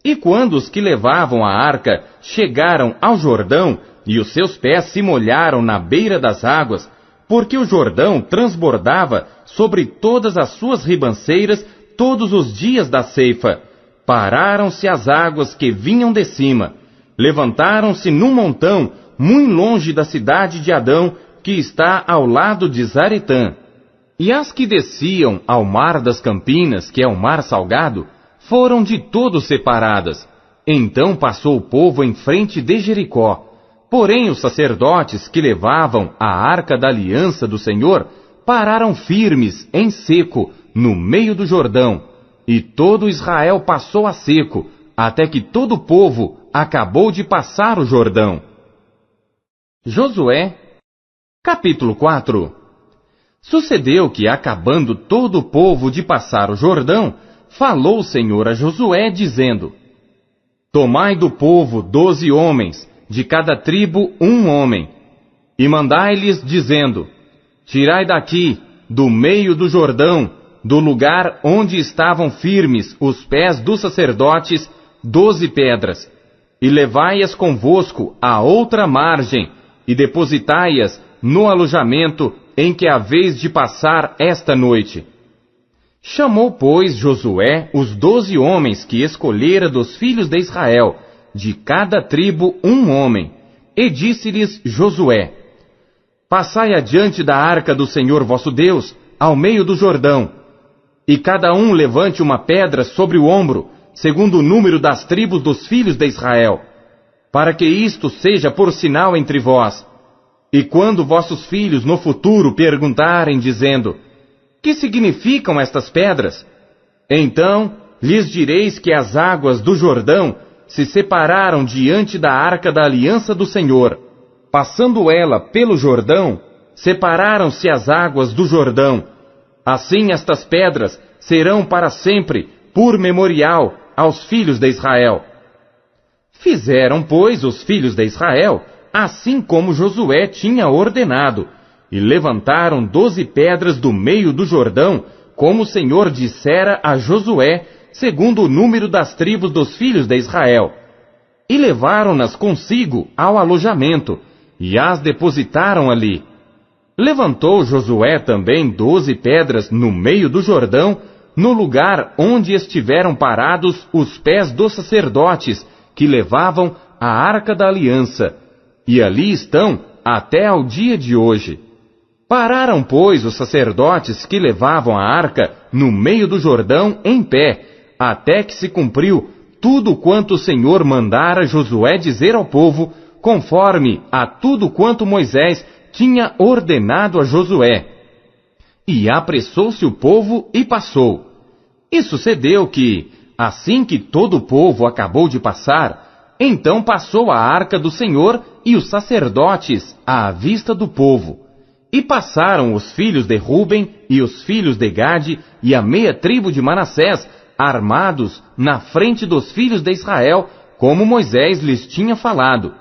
E quando os que levavam a arca chegaram ao Jordão, e os seus pés se molharam na beira das águas, porque o Jordão transbordava sobre todas as suas ribanceiras todos os dias da ceifa, pararam-se as águas que vinham de cima, levantaram-se num montão, muito longe da cidade de Adão, que está ao lado de Zaretã. E as que desciam ao mar das Campinas, que é o mar salgado, foram de todo separadas. Então passou o povo em frente de Jericó. Porém os sacerdotes que levavam a arca da aliança do Senhor pararam firmes em seco, no meio do Jordão. E todo Israel passou a seco, até que todo o povo acabou de passar o Jordão. Josué, capítulo 4. Sucedeu que, acabando todo o povo de passar o Jordão, falou o Senhor a Josué, dizendo: Tomai do povo 12 homens, de cada tribo 1 homem, e mandai-lhes, dizendo: Tirai daqui, do meio do Jordão, do lugar onde estavam firmes os pés dos sacerdotes, 12 pedras, e levai-as convosco à outra margem, e depositai-as no alojamento em que haveis de passar esta noite. Chamou, pois, Josué os 12 homens que escolhera dos filhos de Israel, de cada tribo 1 homem, e disse-lhes Josué: Passai adiante da arca do Senhor vosso Deus, ao meio do Jordão, e cada um levante uma pedra sobre o ombro, segundo o número das tribos dos filhos de Israel, para que isto seja por sinal entre vós. E quando vossos filhos no futuro perguntarem, dizendo: Que significam estas pedras? Então lhes direis que as águas do Jordão se separaram diante da arca da aliança do Senhor. Passando ela pelo Jordão, separaram-se as águas do Jordão. Assim estas pedras serão para sempre por memorial aos filhos de Israel. Fizeram, pois, os filhos de Israel assim como Josué tinha ordenado, e levantaram 12 pedras do meio do Jordão, como o Senhor dissera a Josué, segundo o número das tribos dos filhos de Israel. E levaram-nas consigo ao alojamento, e as depositaram ali. Levantou Josué também 12 pedras no meio do Jordão, no lugar onde estiveram parados os pés dos sacerdotes, que levavam a arca da aliança, e ali estão até ao dia de hoje. Pararam, pois, os sacerdotes que levavam a arca no meio do Jordão em pé, até que se cumpriu tudo quanto o Senhor mandara Josué dizer ao povo, conforme a tudo quanto Moisés tinha ordenado a Josué. E apressou-se o povo e passou. E sucedeu que, assim que todo o povo acabou de passar, então passou a arca do Senhor e os sacerdotes à vista do povo. E passaram os filhos de Ruben e os filhos de Gade e a meia tribo de Manassés, armados na frente dos filhos de Israel, como Moisés lhes tinha falado.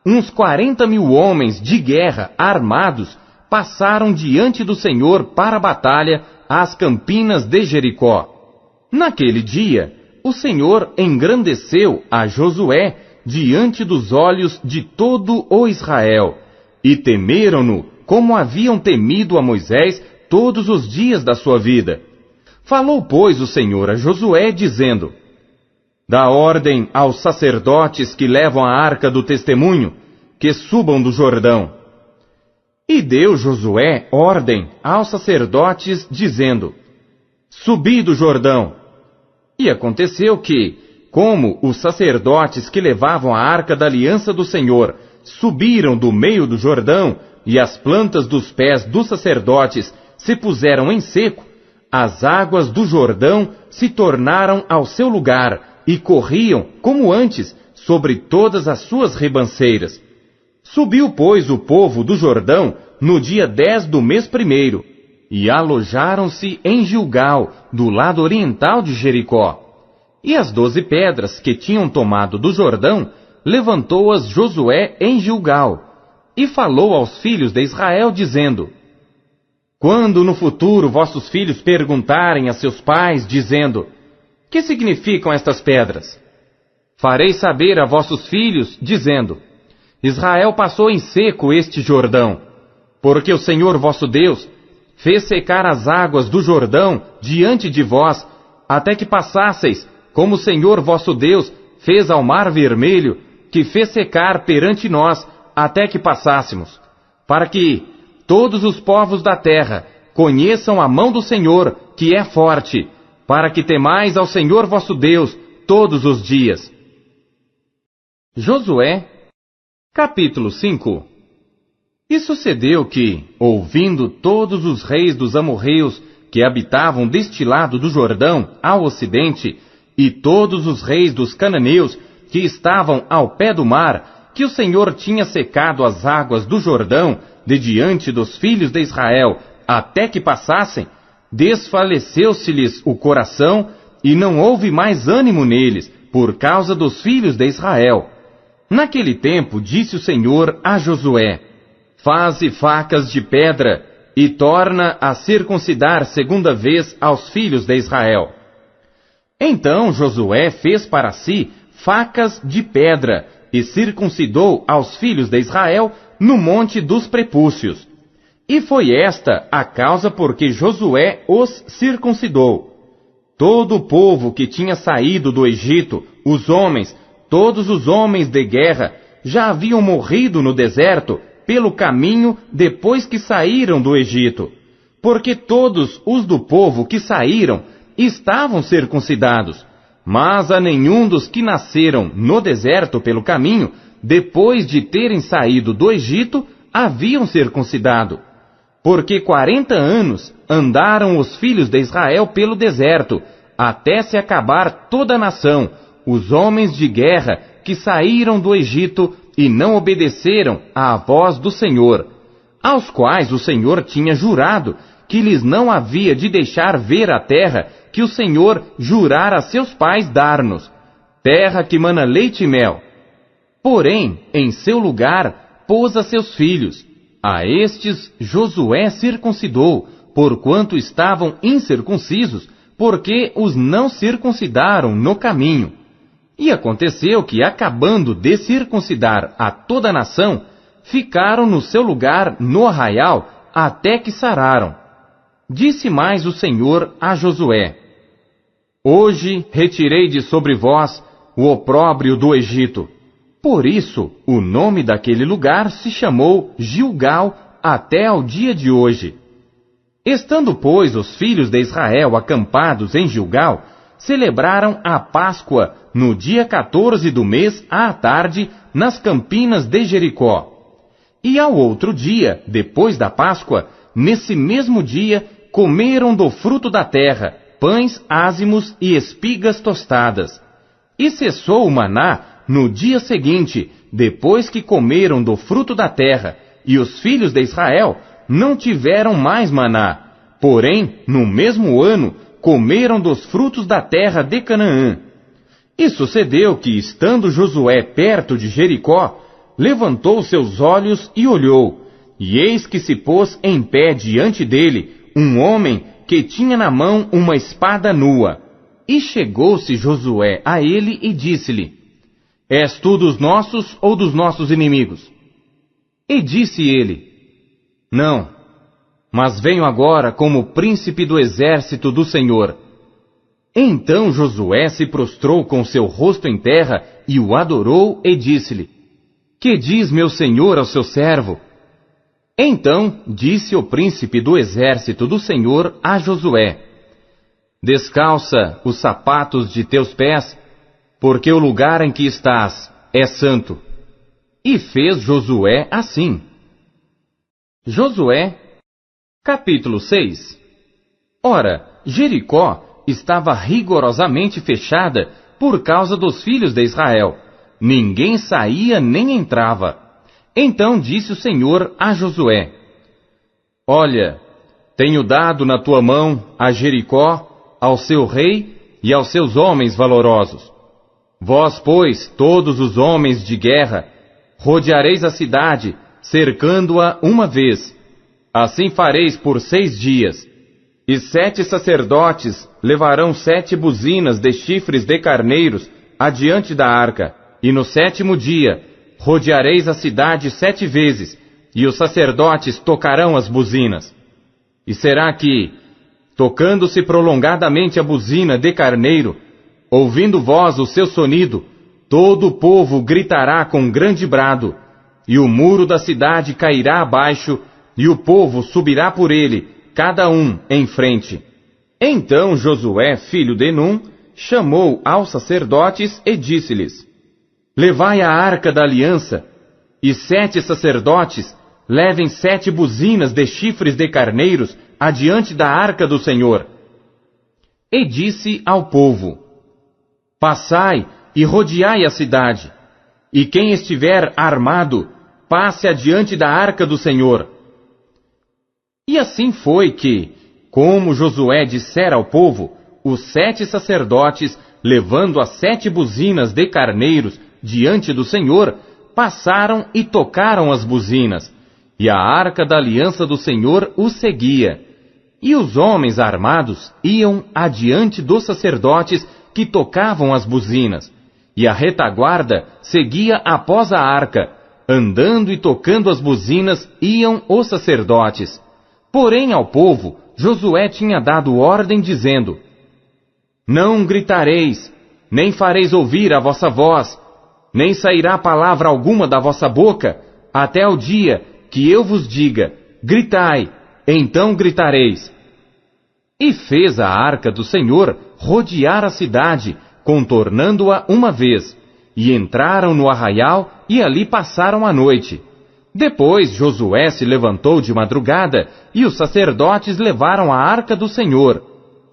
Uns 40.000 homens de guerra armados passaram diante do Senhor para a batalha às campinas de Jericó. Naquele dia, o Senhor engrandeceu a Josué diante dos olhos de todo o Israel, e temeram-no como haviam temido a Moisés todos os dias da sua vida. Falou, pois, o Senhor a Josué, dizendo: Dá ordem aos sacerdotes que levam a arca do testemunho, que subam do Jordão. E deu Josué ordem aos sacerdotes, dizendo: Subi do Jordão. E aconteceu que, como os sacerdotes que levavam a arca da aliança do Senhor subiram do meio do Jordão, e as plantas dos pés dos sacerdotes se puseram em seco, as águas do Jordão se tornaram ao seu lugar, e corriam, como antes, sobre todas as suas ribanceiras. Subiu, pois, o povo do Jordão no dia 10 do mês primeiro, e alojaram-se em Gilgal, do lado oriental de Jericó. E as 12 pedras que tinham tomado do Jordão, levantou-as Josué em Gilgal, e falou aos filhos de Israel, dizendo: Quando no futuro vossos filhos perguntarem a seus pais, dizendo: Que significam estas pedras? Farei saber a vossos filhos, dizendo: Israel passou em seco este Jordão, porque o Senhor vosso Deus fez secar as águas do Jordão diante de vós, até que passasseis, como o Senhor vosso Deus fez ao Mar Vermelho, que fez secar perante nós, até que passássemos, para que todos os povos da terra conheçam a mão do Senhor, que é forte, para que temais ao Senhor vosso Deus todos os dias. Josué, capítulo 5. E sucedeu que, ouvindo todos os reis dos amorreus que habitavam deste lado do Jordão, ao ocidente, e todos os reis dos cananeus que estavam ao pé do mar, que o Senhor tinha secado as águas do Jordão de diante dos filhos de Israel, até que passassem, desfaleceu-se-lhes o coração, e não houve mais ânimo neles, por causa dos filhos de Israel. Naquele tempo disse o Senhor a Josué: Faze facas de pedra, e torna a circuncidar segunda vez aos filhos de Israel. Então Josué fez para si facas de pedra, e circuncidou aos filhos de Israel no monte dos prepúcios. E foi esta a causa por que Josué os circuncidou. Todo o povo que tinha saído do Egito, os homens, todos os homens de guerra, já haviam morrido no deserto, pelo caminho depois que saíram do Egito, porque todos os do povo que saíram estavam circuncidados, mas a nenhum dos que nasceram no deserto pelo caminho, depois de terem saído do Egito, haviam circuncidado. Porque 40 anos andaram os filhos de Israel pelo deserto, até se acabar toda a nação, os homens de guerra que saíram do Egito e não obedeceram à voz do Senhor, aos quais o Senhor tinha jurado que lhes não havia de deixar ver a terra que o Senhor jurara a seus pais dar-nos, terra que mana leite e mel. Porém, em seu lugar, pôs a seus filhos. A estes Josué circuncidou, porquanto estavam incircuncisos, porque os não circuncidaram no caminho. E aconteceu que, acabando de circuncidar a toda a nação, ficaram no seu lugar no arraial, até que sararam. Disse mais o Senhor a Josué: Hoje retirei de sobre vós o opróbrio do Egito. Por isso, o nome daquele lugar se chamou Gilgal até ao dia de hoje. Estando, pois, os filhos de Israel acampados em Gilgal, celebraram a Páscoa no dia 14 do mês à tarde, nas campinas de Jericó. E ao outro dia, depois da Páscoa, nesse mesmo dia, comeram do fruto da terra, pães ázimos e espigas tostadas. E cessou o maná no dia seguinte, depois que comeram do fruto da terra, e os filhos de Israel não tiveram mais maná. Porém, no mesmo ano, comeram dos frutos da terra de Canaã. E sucedeu que, estando Josué perto de Jericó, levantou seus olhos e olhou, e eis que se pôs em pé diante dele um homem que tinha na mão uma espada nua. E chegou-se Josué a ele e disse-lhe: És tu dos nossos ou dos nossos inimigos? E disse ele: Não, mas venho agora como príncipe do exército do Senhor. Então Josué se prostrou com seu rosto em terra e o adorou e disse-lhe: Que diz meu senhor ao seu servo? Então disse o príncipe do exército do Senhor a Josué: Descalça os sapatos de teus pés, porque o lugar em que estás é santo. E fez Josué assim. Josué, capítulo 6. Ora, Jericó estava rigorosamente fechada por causa dos filhos de Israel. Ninguém saía nem entrava. Então disse o Senhor a Josué: Olha, tenho dado na tua mão a Jericó, ao seu rei e aos seus homens valorosos. Vós, pois, todos os homens de guerra, rodeareis a cidade, cercando-a uma vez. Assim fareis por 6 dias. E 7 sacerdotes levarão 7 buzinas de chifres de carneiros adiante da arca, e no 7º dia rodeareis a cidade 7 vezes, e os sacerdotes tocarão as buzinas. E será que, tocando-se prolongadamente a buzina de carneiro, ouvindo vós o seu sonido, todo o povo gritará com grande brado, e o muro da cidade cairá abaixo, e o povo subirá por ele, cada um em frente. Então Josué, filho de Num, chamou aos sacerdotes e disse-lhes: Levai a arca da aliança, e 7 sacerdotes levem 7 buzinas de chifres de carneiros adiante da arca do Senhor. E disse ao povo: Passai e rodeai a cidade, e quem estiver armado, passe adiante da arca do Senhor. E assim foi que, como Josué dissera ao povo, os 7 sacerdotes, levando as 7 buzinas de carneiros diante do Senhor, passaram e tocaram as buzinas, e a arca da aliança do Senhor os seguia. E os homens armados iam adiante dos sacerdotes que tocavam as buzinas, e a retaguarda seguia após a arca, andando e tocando as buzinas iam os sacerdotes. Porém ao povo, Josué tinha dado ordem dizendo: Não gritareis, nem fareis ouvir a vossa voz, nem sairá palavra alguma da vossa boca, até o dia que eu vos diga: gritai, então gritareis. E fez a arca do Senhor rodear a cidade, contornando-a uma vez, e entraram no arraial e ali passaram a noite. Depois Josué se levantou de madrugada, e os sacerdotes levaram a arca do Senhor.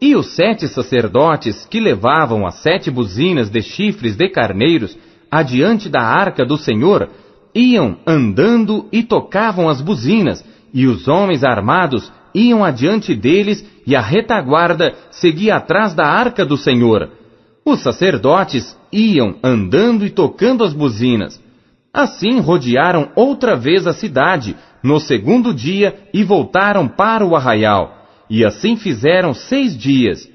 E os 7 sacerdotes que levavam as 7 buzinas de chifres de carneiros adiante da arca do Senhor, iam andando e tocavam as buzinas, e os homens armados iam adiante deles, e a retaguarda seguia atrás da arca do Senhor. Os sacerdotes iam andando e tocando as buzinas. Assim rodearam outra vez a cidade, no 2º dia, e voltaram para o arraial. E assim fizeram 6 dias.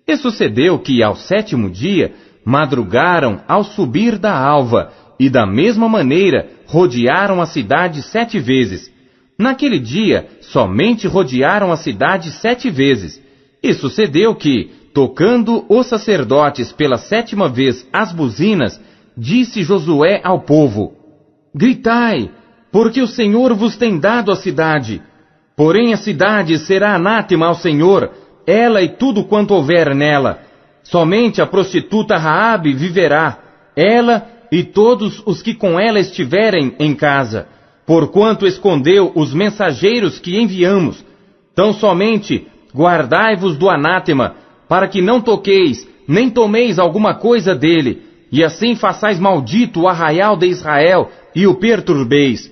E sucedeu que, ao 7º dia, madrugaram ao subir da alva, e da mesma maneira rodearam a cidade 7 vezes. Naquele dia, somente rodearam a cidade 7 vezes. E sucedeu que, tocando os sacerdotes pela 7ª vez as buzinas, disse Josué ao povo: Gritai, porque o Senhor vos tem dado a cidade. Porém a cidade será anátema ao Senhor, ela e tudo quanto houver nela. Somente a prostituta Raabe viverá, ela e todos os que com ela estiverem em casa, porquanto escondeu os mensageiros que enviamos. Tão somente guardai-vos do anátema, para que não toqueis, nem tomeis alguma coisa dele, e assim façais maldito o arraial de Israel, e o perturbeis.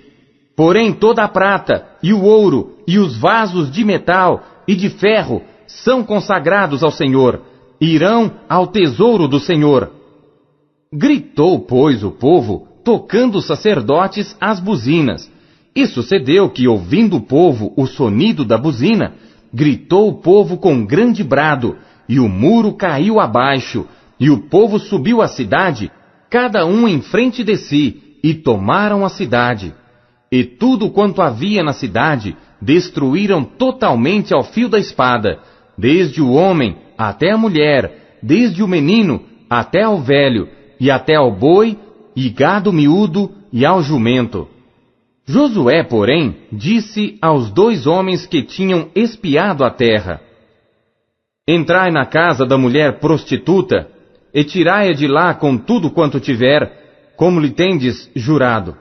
Porém toda a prata, e o ouro, e os vasos de metal e de ferro são consagrados ao Senhor, irão ao tesouro do Senhor. Gritou, pois, o povo, tocando os sacerdotes as buzinas. E sucedeu que, ouvindo o povo o sonido da buzina, gritou o povo com grande brado, e o muro caiu abaixo, e o povo subiu à cidade, cada um em frente de si, e tomaram a cidade. E tudo quanto havia na cidade, destruíram totalmente ao fio da espada, desde o homem até a mulher, desde o menino até ao velho, e até ao boi, e gado miúdo, e ao jumento. Josué, porém, disse aos 2 homens que tinham espiado a terra: Entrai na casa da mulher prostituta, e tirai-a de lá com tudo quanto tiver, como lhe tendes jurado.